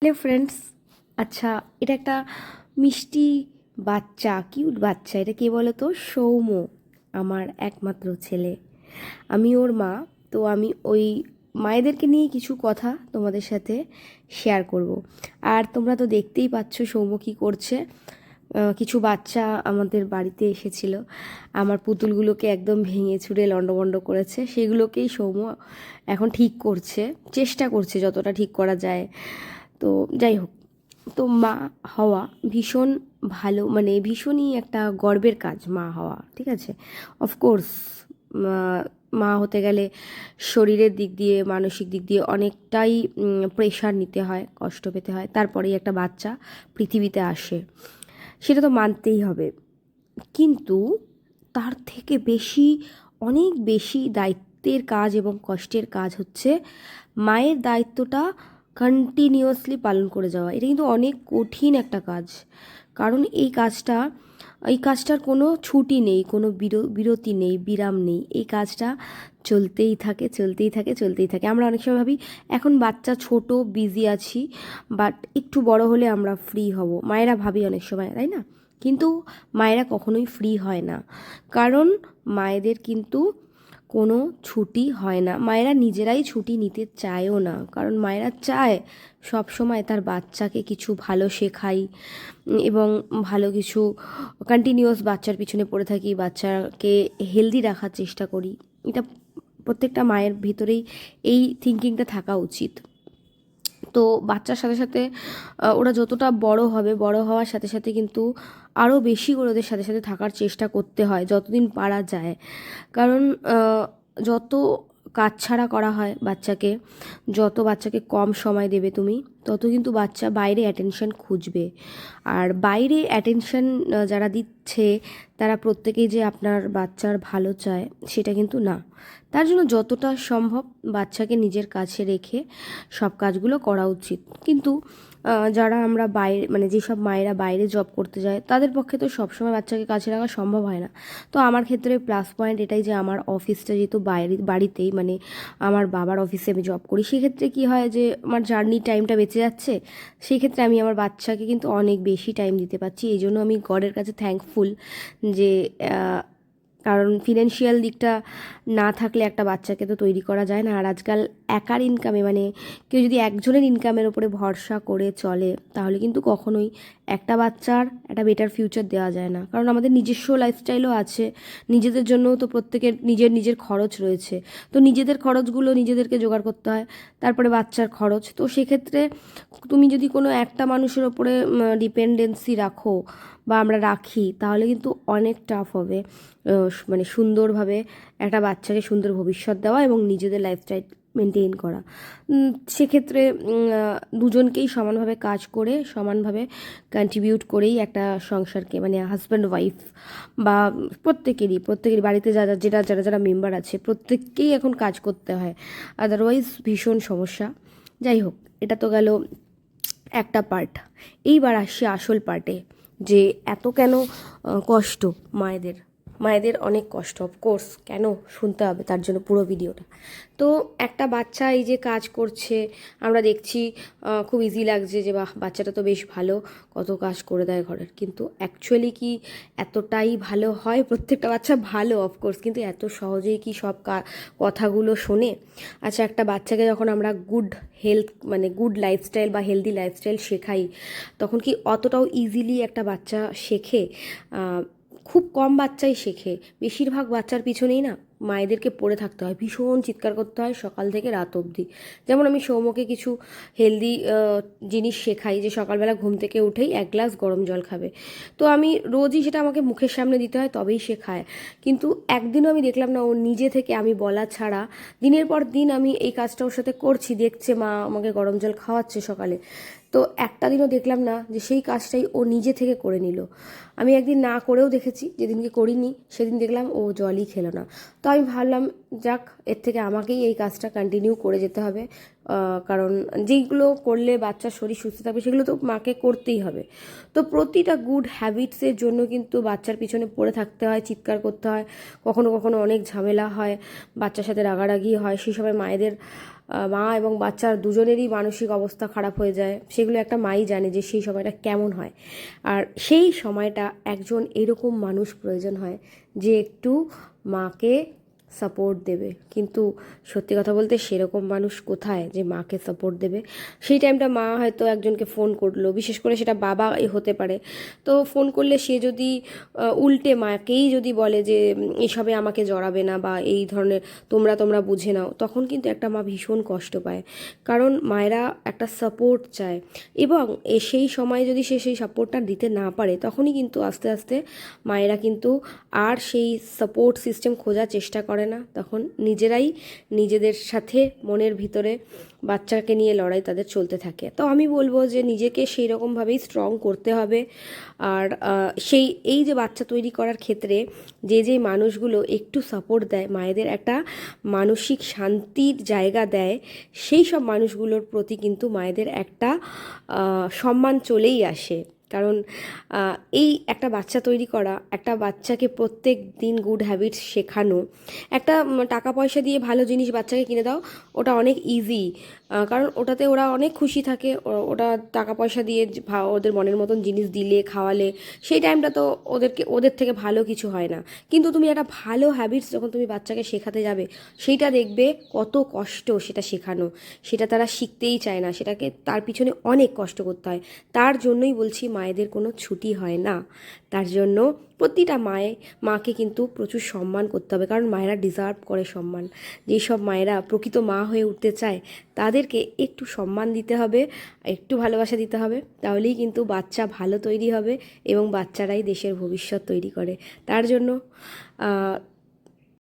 Hello friends. আচ্ছা, এটা একটা মিষ্টি বাচ্চা, কিউট বাচ্চা। এটা কে বলো তো? সৌম্য, আমার একমাত্র ছেলে। আমি ওর মা। তো আমি ওই মায়েদেরকে নিয়ে কিছু কথা তোমাদের সাথে শেয়ার করব। আর তোমরা তো দেখতেই পাচ্ছ সৌম্য কী করছে। কিছু বাচ্চা আমাদের বাড়িতে এসেছিল, আমার পুতুলগুলোকে একদম ভেঙে চুরে লণ্ডভণ্ড করেছে। সেগুলোকেই সৌম্য এখন ঠিক করছে, চেষ্টা করছে যতটা ঠিক করা যায়। তো যাই হোক, তো মা হওয়া ভীষণ ভালো, মানে ভীষণই একটা গর্বের কাজ মা হওয়া, ঠিক আছে? অফকোর্স মা হতে গেলে শরীরের দিক দিয়ে মানসিক দিক দিয়ে অনেকটাই প্রেশার নিতে হয়, কষ্ট পেতে হয়, তারপরেই একটা বাচ্চা পৃথিবীতে আসে, সেটা তো মানতেই হবে। কিন্তু তার থেকে বেশি, অনেক বেশি দায়িত্বের কাজ এবং কষ্টের কাজ হচ্ছে মায়ের দায়িত্বটা কন্টিনিউয়াসলি পালন করে যাওয়া। এটা কিন্তু অনেক কঠিন একটা কাজ, কারণ এই কাজটার কোনো ছুটি নেই, কোনো বিরতি নেই, বিরাম নেই। এই কাজটা চলতেই থাকে, চলতেই থাকে, চলতেই থাকে। আমরা অনেক সময় ভাবি এখন বাচ্চা ছোট, বিজি আছি, বাট একটু বড় হলে আমরা ফ্রি হব, মায়েরা ভাবি অনেক সময়, তাই না? কিন্তু মায়েরা কখনোই ফ্রি হয় না, কারণ মায়েদের কিন্তু কোনো ছুটি হয় না। মায়েরা নিজেরাই ছুটি নিতে চায়ও না, কারণ মায়েরা চায় সব সময় তার বাচ্চাকে কিছু ভালো শেখাই এবং ভালো কিছু কন্টিনিউয়াস বাচ্চার পিছনে পড়ে থাকি, বাচ্চাকে হেলদি রাখার চেষ্টা করি। এটা প্রত্যেকটা মায়ের ভিতরেই এই থিঙ্কিংটা থাকা উচিত। তো বাচ্চার সাথে সাথে ওরা যতটা বড় হবে, বড় হওয়ার সাথে সাথে কিন্তু আরও বেশি করে ওদের সাথে সাথে থাকার চেষ্টা করতে হয় যতদিন পারা যায়। কারণ যত কাছছাড়া করা হয় বাচ্চাকে, যত বাচ্চাকে কম সময় দেবে তুমি, তত কিন্তু বাচ্চা বাইরে অ্যাটেনশন খুঁজবে। আর বাইরে অ্যাটেনশন যারা দিচ্ছে তারা প্রত্যেকেই যে আপনার বাচ্চার ভালো চায় সেটা কিন্তু না। তার জন্য যতটা সম্ভব বাচ্চাকে নিজের কাছে রেখে সব কাজগুলো করা উচিত। কিন্তু যারা আমরা বাইরে, মানে যেসব মায়েরা বাইরে জব করতে যায়, তাদের পক্ষে তো সবসময় বাচ্চাকে কাছে রাখা সম্ভব হয় না। তো আমার ক্ষেত্রে প্লাস পয়েন্ট এটাই যে আমার অফিসটা যেহেতু বাড়িতেই, মানে আমার বাবার অফিসে আমি জব করি, সেক্ষেত্রে কী হয় যে আমার জার্নি টাইমটা বেঁচে যাচ্ছে। সেই ক্ষেত্রে আমি আমার বাচ্চাকে কিন্তু অনেক বেশি টাইম দিতে পারছি। এই জন্য আমি গডের কাছে থ্যাঙ্কফুল যে কারণ ফিনান্সিয়াল দিকটা না থাকলে একটা বাচ্চাকে তো তৈরি করা যায় না। আর আজকাল একার ইনকামে, মানে কেউ যদি একজনের ইনকামের ওপরে ভরসা করে চলে, তাহলে কিন্তু কখনোই একটা বাচ্চার একটা বেটার ফিউচার দেওয়া যায় না। কারণ আমাদের নিজস্ব লাইফস্টাইলও আছে, নিজেদের জন্যও তো প্রত্যেকের নিজের নিজের খরচ রয়েছে। তো নিজেদের খরচগুলো নিজেদেরকে জোগাড় করতে হয়, তারপরে বাচ্চার খরচ। তো সেক্ষেত্রে তুমি যদি কোনো একটা মানুষের ওপরে ডিপেন্ডেন্সি রাখো বা আমরা রাখি, তাহলে কিন্তু অনেক টাফ হবে মানে সুন্দরভাবে একটা বাচ্চাকে সুন্দর ভবিষ্যৎ দেওয়া এবং নিজেদের লাইফস্টাইল মেনটেন করা। সেক্ষেত্রে দুজনকেই সমানভাবে কাজ করে, সমানভাবে কন্ট্রিবিউট করেই একটা সংসারকে, মানে হাজব্যান্ড ওয়াইফ বা প্রত্যেকেরই বাড়িতে যারা যারা মেম্বার আছে, প্রত্যেককেই এখন কাজ করতে হয়, আদারওয়াইজ ভীষণ সমস্যা। যাই হোক, এটা তো গেল একটা পার্ট। এইবার আসছি আসল পার্টে, যে এত কেন কষ্ট মায়েদের। মায়েদের অনেক কষ্ট, অফকোর্স, কেন শুনতে হবে তার জন্য পুরো ভিডিওটা। তো একটা বাচ্চা এই যে কাজ করছে, আমরা দেখছি খুব ইজি লাগছে যে বাহ, বাচ্চাটা তো বেশ ভালো, কত কাজ করে দেয় ঘরের। কিন্তু অ্যাকচুয়ালি কি এতটাই ভালো হয়? প্রত্যেকটা বাচ্চা ভালো অফকোর্স, কিন্তু এত সহজেই কি সব কথাগুলো শোনে? আচ্ছা, একটা বাচ্চাকে যখন আমরা গুড হেলথ, মানে গুড লাইফস্টাইল বা হেলদি লাইফস্টাইল শেখাই, তখন কি অতটাও ইজিলি একটা বাচ্চা শেখে? খুব কম বাচ্চাই শেখে। বেশিরভাগ বাচ্চার পিছনেই না মায়েদেরকে পড়ে থাকতে হয়, ভীষণ চিৎকার করতে হয় সকাল থেকে রাত অবধি। যেমন আমি সৌম্যকে কিছু হেলদি জিনিস শেখাই, যে সকালবেলা ঘুম থেকে উঠেই 1 গ্লাস গরম জল খাবে। তো আমি রোজই সেটা আমাকে মুখের সামনে দিতে হয়, তবেই সে খায়। কিন্তু একদিনও আমি দেখলাম না ও নিজে থেকে, আমি বলা ছাড়া, দিনের পর দিন আমি এই কাজটা ওর সাথে করছি, দেখছে মা আমাকে গরম জল খাওয়াচ্ছে সকালে। তো একটা দিনও দেখলাম না যে সেই কাজটাই ও নিজে থেকে করে নিল। আমি একদিন না করেও দেখেছি, যেদিনকে করিনি সেদিন দেখলাম ও জলই খেলো না। তো আমি ভাবলাম যাক, এর থেকে আমাকেই এই কাজটা কন্টিনিউ করে যেতে হবে, কারণ যেইগুলো করলে বাচ্চার শরীর সুস্থ থাকবে সেগুলো তো মাকে করতেই হবে। তো প্রতিটা গুড হ্যাবিটসের জন্য কিন্তু বাচ্চার পিছনে পড়ে থাকতে হয়, চিৎকার করতে হয়, কখনো কখনো অনেক ঝামেলা হয়, বাচ্চার সাথে রাগারাগি হয়। সেই সময় মায়েদের মা এবং বাচ্চার দুজনেরই মানসিক অবস্থা খারাপ হয়ে যায়, সেগুলো একটা মাই জানে যে সেই সময়টা কেমন হয়। আর সেই সময়টা একজন এরকম মানুষ প্রয়োজন হয় যে একটু মাকে সাপোর্ট দেবে। কিন্তু সত্যি কথা বলতে সেরকম মানুষ কোথায় যে মাকে সাপোর্ট দেবে? সেই টাইমটা মা হয়তো একজনকে ফোন করলো, বিশেষ করে সেটা বাবা হতে পারে। তো ফোন করলে সে যদি উল্টে মাকেই যদি বলে যে এসবে আমাকে জড়াবে না, বা এই ধরনের তোমরা বুঝে নাও, তখন কিন্তু একটা মা ভীষণ কষ্ট পায়। কারণ মায়েরা একটা সাপোর্ট চায়, এবং সেই সময় যদি সে সেই সাপোর্টটা দিতে না পারে, তখনই কিন্তু আস্তে আস্তে মায়েরা কিন্তু আর সেই সাপোর্ট সিস্টেম খোঁজার চেষ্টা করে না, তখন নিজেরাই নিজেদের সাথে মনের ভিতরে বাচ্চাকে নিয়ে লড়াই তাদের চলতে থাকে। তো আমি বলবো যে নিজেকে সেই রকমভাবেই স্ট্রং করতে হবে। আর এই যে বাচ্চা তৈরি করার ক্ষেত্রে যে মানুষগুলো একটু সাপোর্ট দেয়, মায়েদের একটা মানসিক শান্তির জায়গা দেয়, সেই সব মানুষগুলোর প্রতি কিন্তু মায়েদের একটা সম্মান চলেই আসে। কারণ এই একটা বাচ্চা তৈরি করা, একটা বাচ্চাকে প্রত্যেক দিন গুড হ্যাবিটস শেখানো, একটা টাকা পয়সা দিয়ে ভালো জিনিস বাচ্চাকে কিনে দাও, ওটা অনেক ইজি। কারণ ওটাতে ওরা অনেক খুশি থাকে। ওটা টাকা পয়সা দিয়ে ওদের মনের মতন জিনিস দিলে, খাওয়ালে, সেই টাইমটা তো ওদের থেকে ভালো কিছু হয় না। কিন্তু তুমি একটা ভালো হ্যাবিটস যখন তুমি বাচ্চাকে শেখাতে যাবে, সেইটা দেখবে কত কষ্ট সেটা শেখানো। সেটা তারা শিখতেই চায় না, সেটাকে তার পিছনে অনেক কষ্ট করতে হয়। তার জন্যই বলছি মায়েদের কোনো ছুটি হয় না। তার জন্য প্রতিটা মাকে কিন্তু প্রচুর সম্মান করতে হবে, কারণ মায়েরা ডিজার্ভ করে সম্মান। যেসব মায়েরা প্রকৃত মা হয়ে উঠতে চায়, তাদেরকে একটু সম্মান দিতে হবে, একটু ভালোবাসা দিতে হবে, তাহলেই কিন্তু বাচ্চা ভালো তৈরি হবে, এবং বাচ্চারাই দেশের ভবিষ্যৎ তৈরি করে। তার জন্য